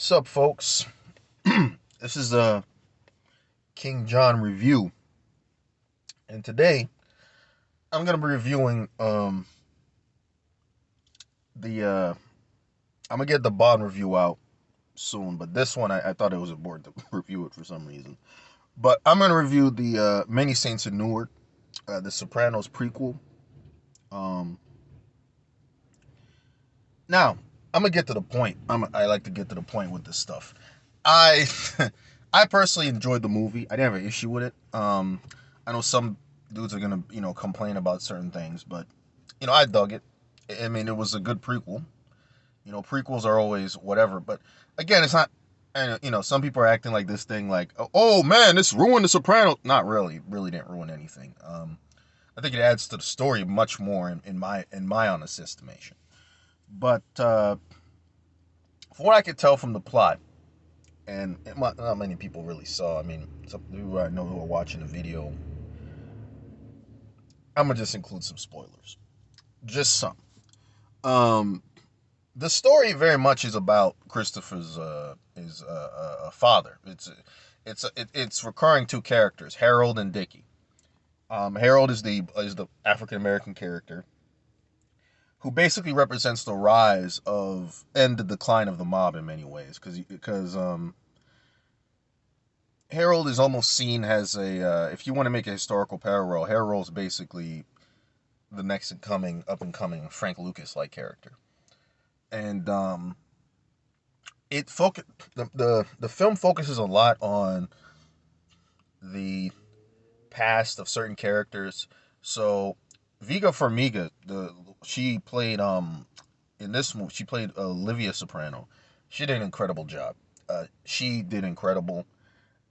Sup, folks? This is a King John review, and today I'm gonna be reviewing the I'm gonna get the Bond review out soon, but this one I thought it was important to review it for some reason. But I'm gonna review the Many Saints of Newark, the Sopranos prequel. Um, Now I'm gonna get to the point. I like to get to the point with this stuff. I I personally enjoyed the movie. I didn't have an issue with it. I know some dudes are gonna complain about certain things, but I dug it. I mean, it was a good prequel. Prequels are always whatever, but again, it's not. And some people are acting like this thing, like, oh man, this ruined The Sopranos. Not really. Really didn't ruin anything. I think it adds to the story much more in my honest estimation. But from what I could tell from the plot, and not many people really saw. I mean, some people I know who are watching the video. I'm gonna just include some spoilers, just some. Um, the story very much is about Christopher's father. It's recurring two characters, Harold and Dickie. Harold is the African American character who basically represents the rise of and the decline of the mob in many ways, because Harold is almost seen as if you want to make a historical parallel, Harold's basically the next up and coming Frank Lucas like character, and it focus the film focuses a lot on the past of certain characters. So Viga Farmiga, she played in this movie she played Olivia Soprano. She did an incredible job. She did incredible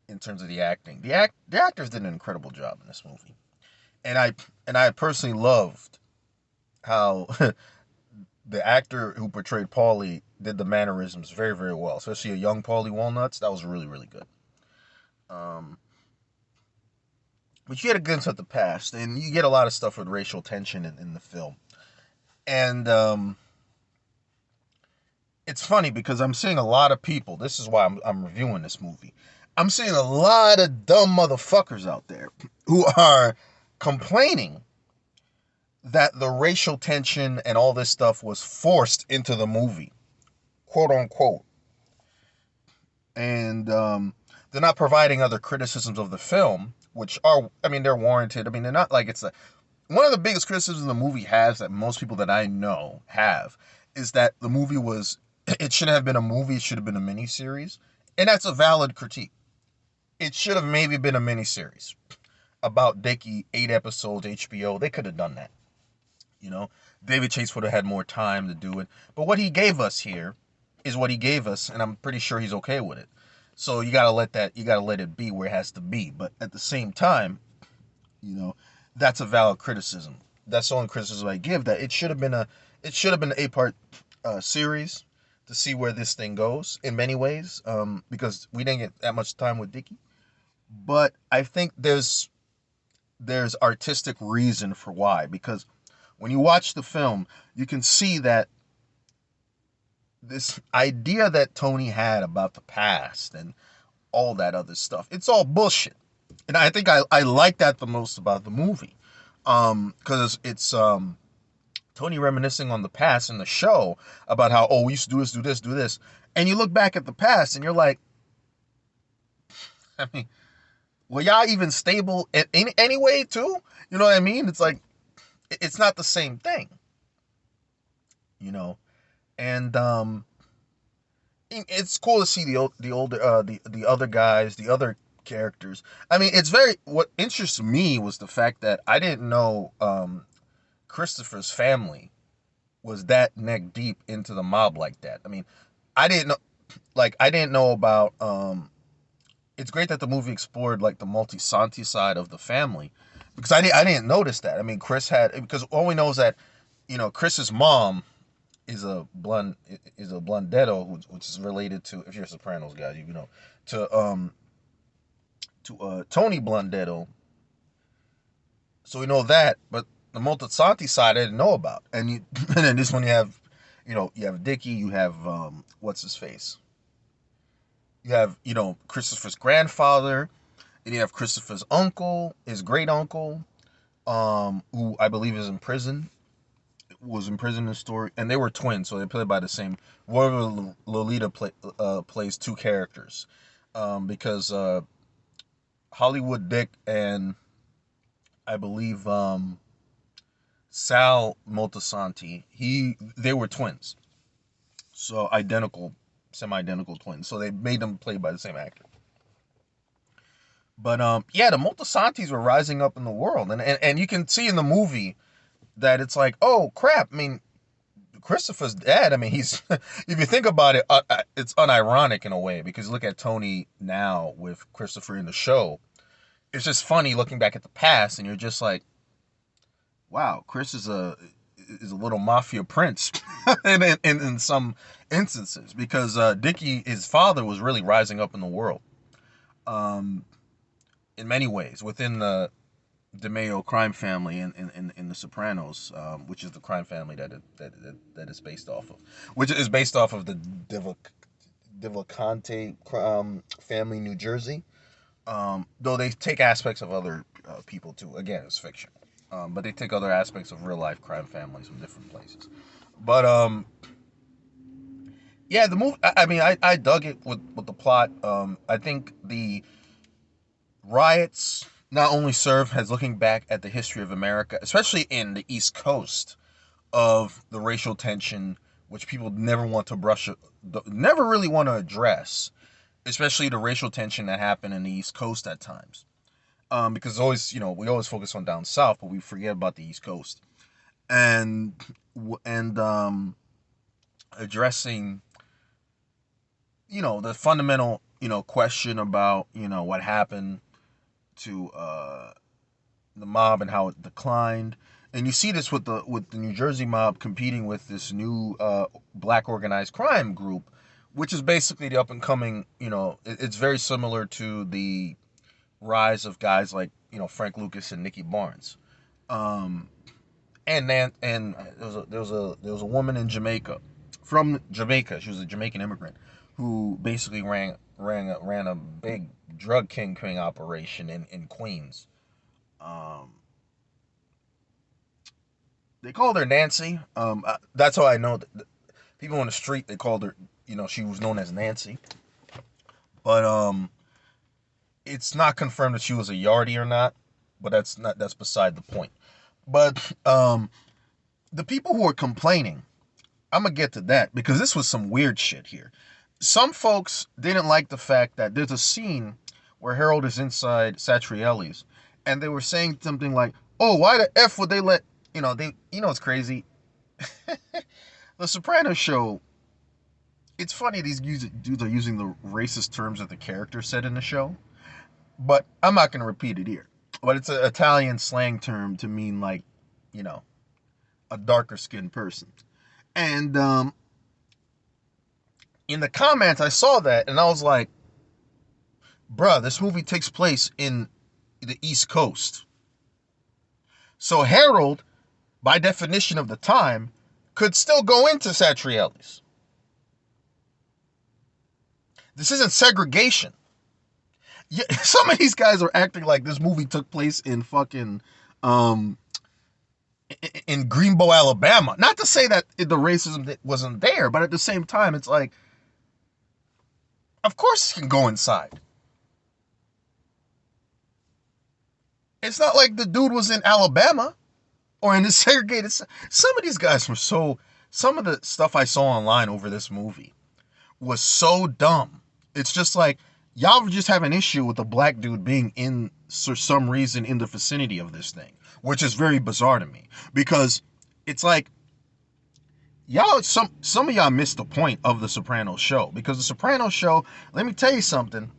in terms of the acting. The actors did an incredible job in this movie, and I personally loved how the actor who portrayed Paulie did the mannerisms very very well, especially a young Paulie Walnuts. That was really really good. Um, but you get a glimpse of the past, and you get a lot of stuff with racial tension in the film, and it's funny because I'm seeing a lot of people. This is why I'm reviewing this movie. I'm seeing a lot of dumb motherfuckers out there who are complaining that the racial tension and all this stuff was forced into the movie, quote unquote. And they're not providing other criticisms of the film, which are, I mean, they're warranted. I mean, they're not like it's a. One of the biggest criticisms the movie has that most people that I know have is that the movie was, it shouldn't have been a movie, it should have been a miniseries. And that's a valid critique. It should have maybe been a miniseries about Dickie, 8 episodes, HBO. They could have done that. You know, David Chase would have had more time to do it. But what he gave us here is what he gave us, and I'm pretty sure he's okay with it. So you gotta let it be where it has to be. But at the same time, you know, that's a valid criticism. That's the only criticism I give. That it should have been an 8 part series to see where this thing goes in many ways. Because we didn't get that much time with Dickie. But I think there's artistic reason for why, because when you watch the film, you can see that this idea that Tony had about the past and all that other stuff, it's all bullshit. And I think I like that the most about the movie. Because it's Tony reminiscing on the past in the show about how, oh, we used to do this, do this, do this. And you look back at the past and you're like, I mean, were y'all even stable in any way too? You know what I mean? It's like it's not the same thing, you know. And it's cool to see the older the other guys, the other characters. I mean, it's very what interests me was the fact that I didn't know Christopher's family was that neck deep into the mob like that. I mean, I didn't know I didn't know about it's great that the movie explored like the multi-Santi side of the family because I didn't notice that. I mean, Chris had because all we know is that Chris's mom is a blondetto, which is related to, if you're a Sopranos guy, you know, to Tony Blondetto. So we know that, but the Montesanti side I didn't know about, and and then this one you have Dickie, you have what's his face, You have, Christopher's grandfather, and you have Christopher's uncle, his great uncle, who I believe is in prison, was in prison in the story, and they were twins, so they played by the same. Whoever plays two characters, because Hollywood Dick and I believe Sal Moltisanti, they were twins, so identical, semi-identical twins. So they made them played by the same actor. But yeah, the Moltisantis were rising up in the world, and you can see in the movie that it's like, oh crap. I mean, Christopher's dad. I mean, he's if you think about it, it's unironic in a way because look at Tony now with Christopher in the show. It's just funny looking back at the past, and you're just like, wow, Chris is a little mafia prince in some instances because Dickie, his father, was really rising up in the world. Um, in many ways within the DeMeo crime family in The Sopranos, which is the crime family that is based off of, which is based off of the Divacante family in New Jersey. Though they take aspects of other people too. Again, it's fiction, but they take other aspects of real life crime families from different places. But yeah, the movie. I mean, I dug it with the plot. I think the riots not only serve as looking back at the history of America, especially in the East Coast, of the racial tension, which people never want to never really want to address, especially the racial tension that happened in the East Coast at times. Because always, we always focus on down south, but we forget about the East Coast, and addressing, the fundamental, question about, what happened to the mob and how it declined. And you see this with the New Jersey mob competing with this new black organized crime group, which is basically the up and coming. It's very similar to the rise of guys like Frank Lucas and Nicky Barnes. Um, and there was a woman in Jamaica, from Jamaica. She was a Jamaican immigrant who basically ran a big drug kingpin operation in Queens. Um, they called her Nancy. That's how I know that people on the street they called her. She was known as Nancy. But it's not confirmed that she was a yardie or not. But that's beside the point. But the people who are complaining, I'm gonna get to that because this was some weird shit here. Some folks didn't like the fact that there's a scene where Harold is inside Satrielli's, and they were saying something like, "Oh, why the f would they let they it's crazy." The Sopranos show. It's funny these dudes are using the racist terms that the character said in the show, but I'm not gonna repeat it here. But it's an Italian slang term to mean like, you know, a darker skinned person. And in the comments, I saw that and I was like, bruh, this movie takes place in the East Coast. So Harold, by definition of the time, could still go into Satrielli's. This isn't segregation. Yeah, some of these guys are acting like this movie took place in fucking um in Greenbow, Alabama. Not to say that the racism wasn't there, but at the same time, it's like, of course he can go inside. It's not like the dude was in Alabama or in the segregated. Some of these guys were so. Some of the stuff I saw online over this movie was so dumb. It's just like y'all just have an issue with a black dude being in for some reason in the vicinity of this thing, which is very bizarre to me because it's like y'all some of y'all missed the point of the Sopranos show because the Sopranos show, let me tell you something,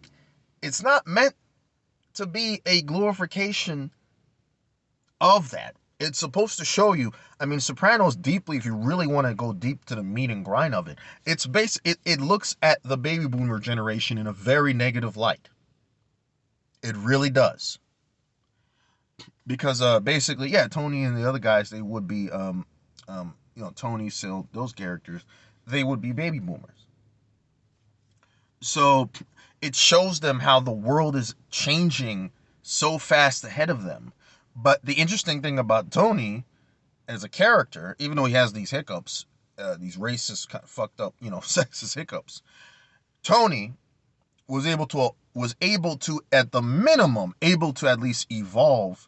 it's not meant to be a glorification of that. It's supposed to show you, I mean, Sopranos deeply, if you really want to go deep to the meat and grind of it, it looks at the baby boomer generation in a very negative light. It really does. Because basically, yeah, Tony and the other guys, they would be Tony, Sil, those characters, they would be baby boomers. So it shows them how the world is changing so fast ahead of them. But the interesting thing about Tony as a character, even though he has these hiccups, these racist, kind of fucked up, sexist hiccups, Tony was able to at the minimum able to at least evolve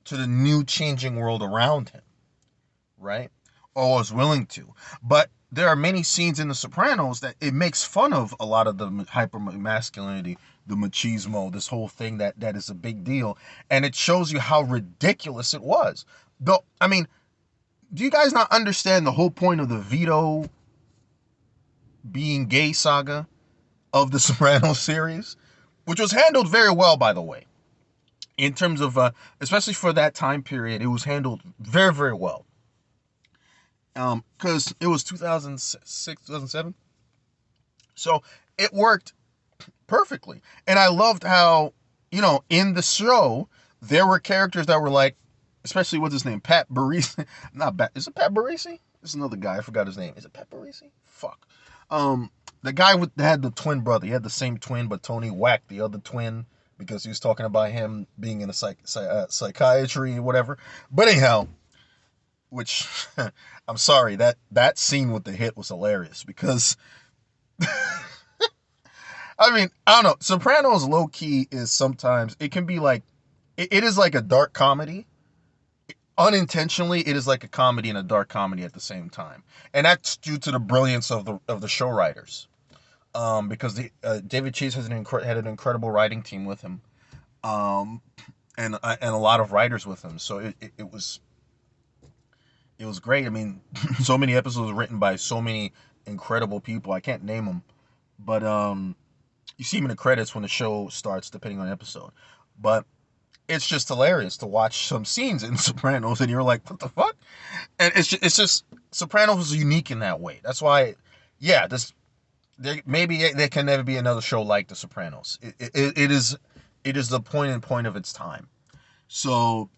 to the new changing world around him, right? Or was willing to. But there are many scenes in The Sopranos that it makes fun of a lot of the hyper masculinity, the machismo, this whole thing that is a big deal, and it shows you how ridiculous it was. Though, I mean, do you guys not understand the whole point of the Vito being gay saga of the Sopranos series, which was handled very well, by the way, in terms of, especially for that time period, it was handled very, very well. Because it was 2006, 2007. So it worked perfectly. And I loved how, in the show, there were characters that were like, especially what's his name? Pat Barisi. Not Pat. Is it Pat Barisi? There's another guy. I forgot his name. Is it Pat Barisi? Fuck. The guy that had the twin brother. He had the same twin, but Tony whacked the other twin because he was talking about him being in a psychiatry or whatever. But anyhow, which I'm sorry, that scene with the hit was hilarious because I mean, I don't know. Sopranos low key is sometimes it can be like it is like a dark comedy. Unintentionally, it is like a comedy and a dark comedy at the same time, and that's due to the brilliance of the show writers. Because David Chase had an incredible writing team with him, um, and a lot of writers with him. So it was great. I mean, so many episodes written by so many incredible people. I can't name them, but you see them in the credits when the show starts, depending on the episode. But it's just hilarious to watch some scenes in Sopranos, and you're like, what the fuck? And it's just Sopranos was unique in that way. That's why, yeah, maybe there can never be another show like The Sopranos. It is the point of its time. So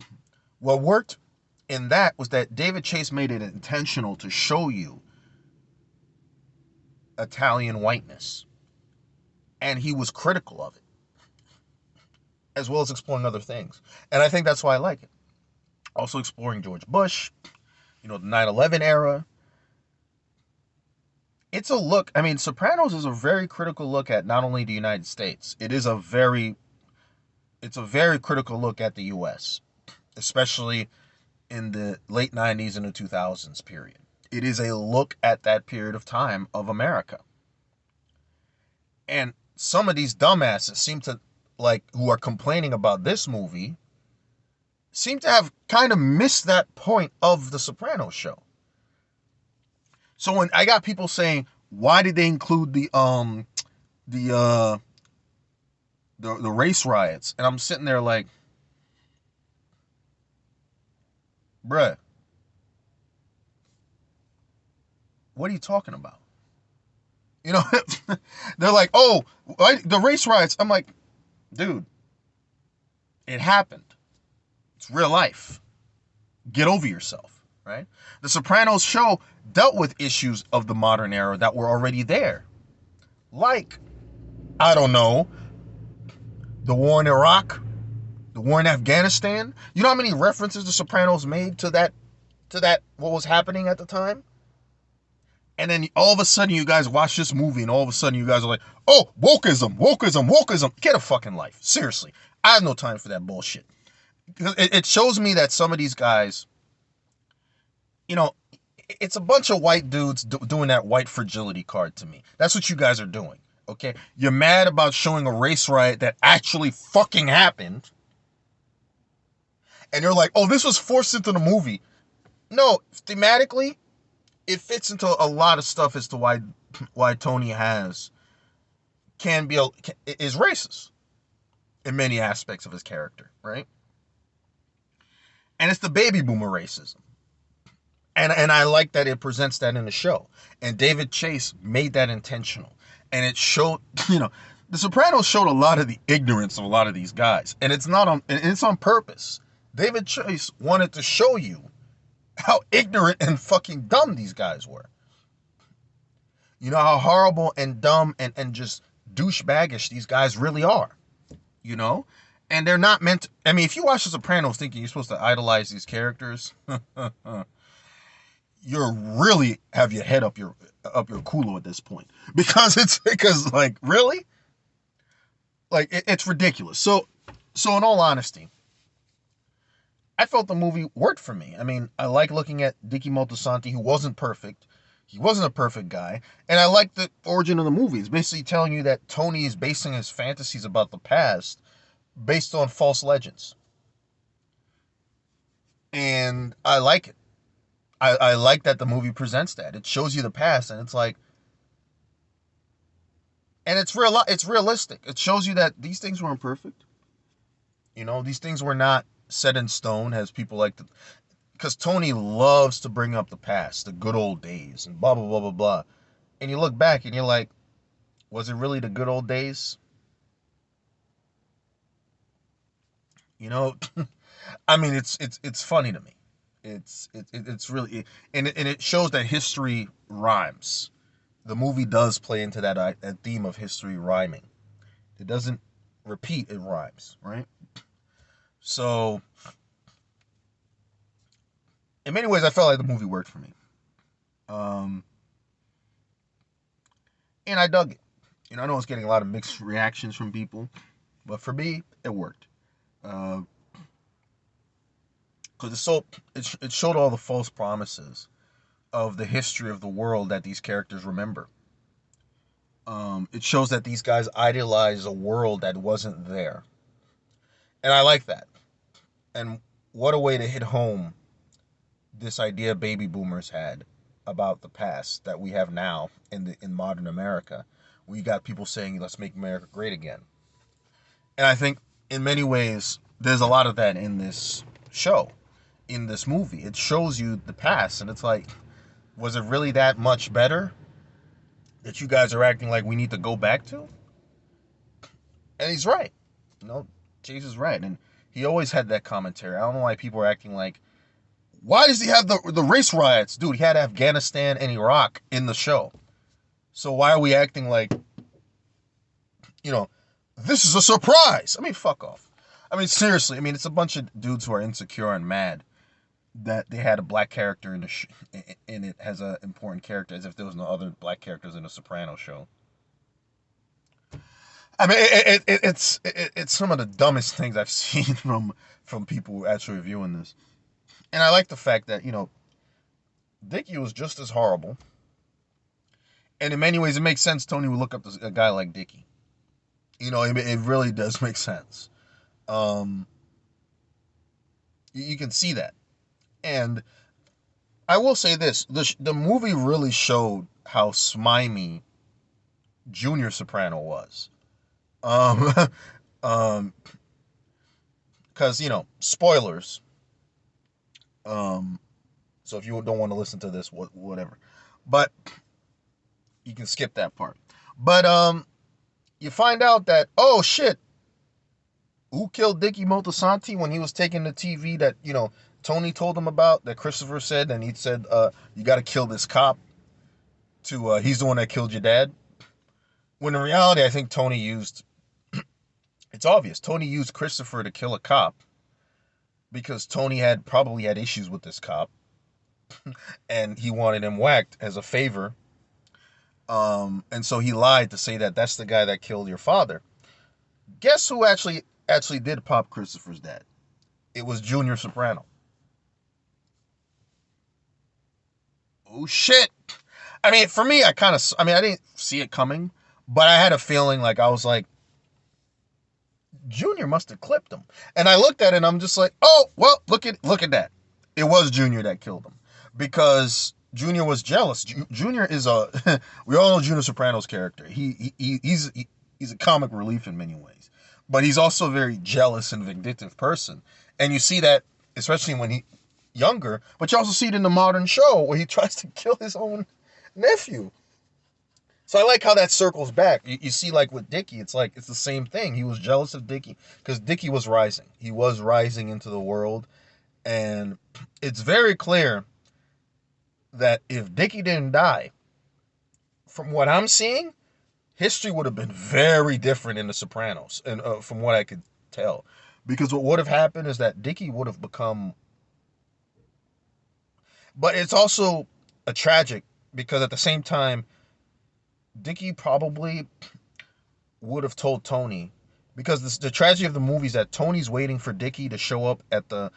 what worked in that was that David Chase made it intentional to show you Italian whiteness, and he was critical of it, as well as exploring other things. And I think that's why I like it. Also exploring George Bush, the 9/11 era. It's a look. I mean, Sopranos is a very critical look at not only the United States. It's a very critical look at the U.S., especially in the late 90s and the 2000s period. It is a look at that period of time of America. And some of these dumbasses seem to, like, who are complaining about this movie, seem to have kind of missed that point of The Sopranos show. So when I got people saying, why did they include the race riots? And I'm sitting there like, bruh, what are you talking about? They're like, oh, the race riots. I'm like, dude, it happened. It's real life. Get over yourself, right? The Sopranos show dealt with issues of the modern era that were already there. Like, I don't know, the war in Iraq, the war in Afghanistan. You know how many references the Sopranos made to that, what was happening at the time? And then all of a sudden you guys watch this movie and all of a sudden you guys are like, oh, wokeism, wokeism, wokeism. Get a fucking life. Seriously. I have no time for that bullshit. It shows me that some of these guys, it's a bunch of white dudes doing that white fragility card to me. That's what you guys are doing, okay? You're mad about showing a race riot that actually fucking happened. And you're like, oh, this was forced into the movie. No, thematically, it fits into a lot of stuff as to why Tony is racist in many aspects of his character, right? And it's the baby boomer racism. And I like that it presents that in the show. And David Chase made that intentional. And it showed, The Sopranos showed a lot of the ignorance of a lot of these guys. And it's on purpose. David Chase wanted to show you how ignorant and fucking dumb these guys were. You know how horrible and dumb and just douchebaggish these guys really are. You know, and they're not meant to, I mean, if you watch The Sopranos thinking you're supposed to idolize these characters, you're really have your head up your culo at this point, because like, really, like, it's ridiculous. So in all honesty, I felt the movie worked for me. I mean, I like looking at Dicky Moltisanti, who wasn't perfect. He wasn't a perfect guy. And I like the origin of the movie. It's basically telling you that Tony is basing his fantasies about the past based on false legends. And I like it. I like that the movie presents that. It shows you the past, and it's like, and it's realistic. It shows you that these things weren't perfect. You know, these things were not set in stone, as people like to, because Tony loves to bring up the past, the good old days, and blah blah blah blah blah. And you look back and you're like, was it really the good old days? You know, I mean, it's funny to me. It's really, and it shows that history rhymes. The movie does play into that theme of history rhyming. It doesn't repeat; it rhymes, right? So, in many ways, I felt like the movie worked for me. Um, and I dug it. You know, I know it's getting a lot of mixed reactions from people, but for me, it worked. Because it showed all the false promises of the history of the world that these characters remember. It shows that these guys idealize a world that wasn't there, and I like that. And what a way to hit home this idea baby boomers had about the past that we have now in modern America. We got people saying, "Let's make America great again," and I think in many ways there's a lot of that in this show, in this movie. It shows you the past, and it's like, was it really that much better that you guys are acting like we need to go back to? And he's right. You know, Chase is right, and he always had that commentary. I don't know why people are acting like, why does he have the race riots? Dude, he had Afghanistan and Iraq in the show. So why are we acting like, you know, this is a surprise? I mean, fuck off. I mean, seriously. I mean, it's a bunch of dudes who are insecure and mad that they had a black character in it as an important character, as if there was no other black characters in the Soprano show. I mean, it's some of the dumbest things I've seen from people actually reviewing this. And I like the fact that, you know, Dickie was just as horrible. And in many ways, it makes sense Tony would look up a guy like Dickie. You know, it really does make sense. Um, you can see that. And I will say this: the movie really showed how smimey Junior Soprano was. Um, um, because, you know, spoilers. Um, so if you don't want to listen to this, whatever. But you can skip that part. But you find out that, oh shit, who killed Dicky Moltisanti when he was taking the TV that, you know, Tony told him about, that Christopher said, and he said, you got to kill this cop to, he's the one that killed your dad. When in reality, I think Tony used, it's obvious, Tony used Christopher to kill a cop because Tony probably had issues with this cop and he wanted him whacked as a favor. And so he lied to say that that's the guy that killed your father. Guess who actually did pop Christopher's dad? It was Junior Soprano. Oh shit. I mean, for me, I mean, I didn't see it coming, but I had a feeling, like, I was like, Junior must have clipped him. And I looked at it and I'm just like, oh, well, look at that. It was Junior that killed him because Junior was jealous. Junior is we all know Junior Soprano's character. He's a comic relief in many ways, but he's also a very jealous and vindictive person. And you see that, especially when he younger, but you also see it in the modern show where he tries to kill his own nephew. So I like how that circles back. You see, like with Dickie, it's like it's the same thing. He was jealous of Dickie because Dickie was rising. He was rising into the world, and it's very clear that if Dickie didn't die from what I'm seeing, history would have been very different in The Sopranos, and from what I could tell, because what would have happened is that Dickie would have become. But it's also a tragic because at the same time, Dickie probably would have told Tony, because the tragedy of the movie is that Tony's waiting for Dickie to show up at the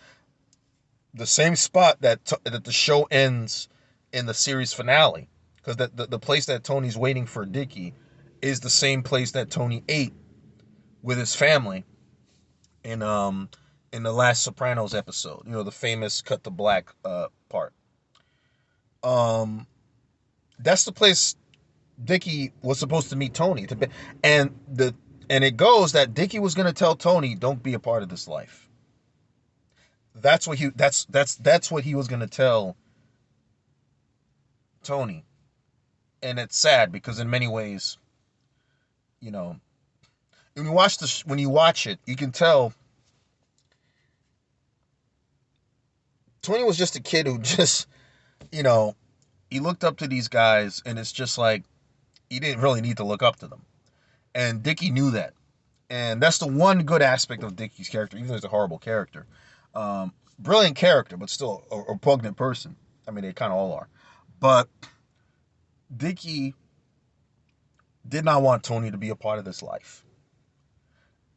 same spot that the show ends in the series finale, because the place that Tony's waiting for Dickie is the same place that Tony ate with his family in in the last Sopranos episode. You know, the famous cut the black part. Um, that's the place Dickie was supposed to meet Tony to be, and the and it goes that Dickie was gonna tell Tony, "Don't be a part of this life." That's what he was gonna tell Tony, and it's sad because in many ways, you know, when you watch it, you can tell Tony was just a kid who just, you know, he looked up to these guys, and it's just like he didn't really need to look up to them, and Dickie knew that. And that's the one good aspect of Dickie's character, even though he's a horrible character. Brilliant character, but still a repugnant person. I mean, they kind of all are. But Dickie did not want Tony to be a part of this life.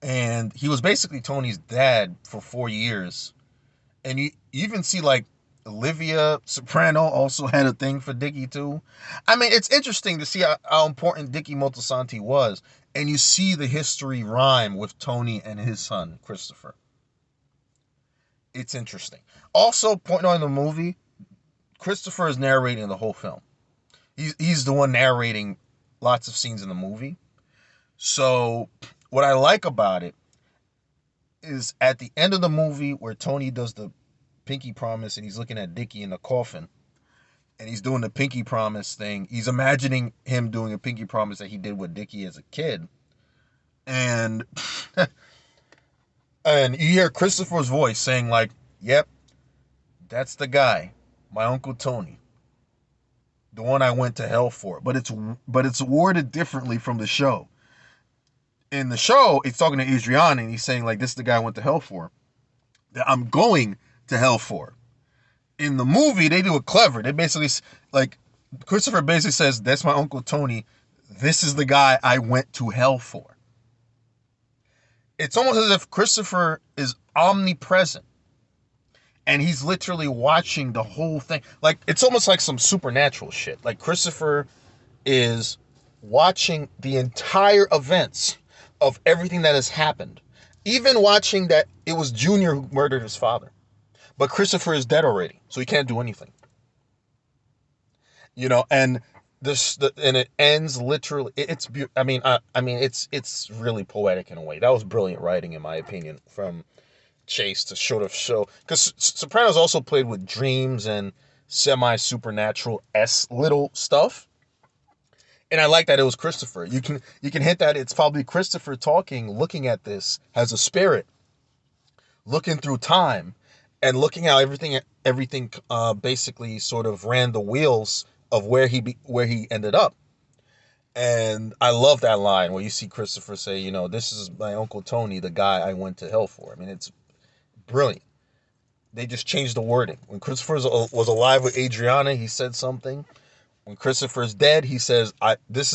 And he was basically Tony's dad for 4 years. And you even see, like, Olivia Soprano also had a thing for Dickie, too. I mean, it's interesting to see how important Dickie Moltisanti was. And you see the history rhyme with Tony and his son, Christopher. It's interesting. Also, pointing out in the movie, Christopher is narrating the whole film. He's the one narrating lots of scenes in the movie. So, what I like about it is at the end of the movie where Tony does the pinky promise and he's looking at Dickie in the coffin and he's doing the pinky promise thing. He's imagining him doing a pinky promise that he did with Dickie as a kid. And and you hear Christopher's voice saying, like, "Yep, that's the guy, my Uncle Tony, the one I went to hell for." But it's worded differently from the show. In the show, it's talking to Adriana and he's saying, like, "This is the guy I went to hell for, that I'm going to hell for." In the movie, they do it clever. They basically, like, Christopher basically says, "That's my Uncle Tony. This is the guy I went to hell for." It's almost as if Christopher is omnipresent and he's literally watching the whole thing. Like, it's almost like some supernatural shit. Like, Christopher is watching the entire events of everything that has happened. Even watching that it was Junior who murdered his father. But Christopher is dead already, so he can't do anything. You know, and and it ends literally. It's really poetic in a way. That was brilliant writing, in my opinion, from Chase to show, because Sopranos also played with dreams and semi supernatural little stuff. And I like that it was Christopher. You can hint that it's probably Christopher talking, looking at this as a spirit, looking through time, and looking how everything basically sort of ran the wheels of where he ended up. And I love that line where you see Christopher say, you know, "This is my Uncle Tony, the guy I went to hell for." I mean, it's brilliant. They just changed the wording. When Christopher was alive with Adriana, he said something. When Christopher's dead, he says, "This is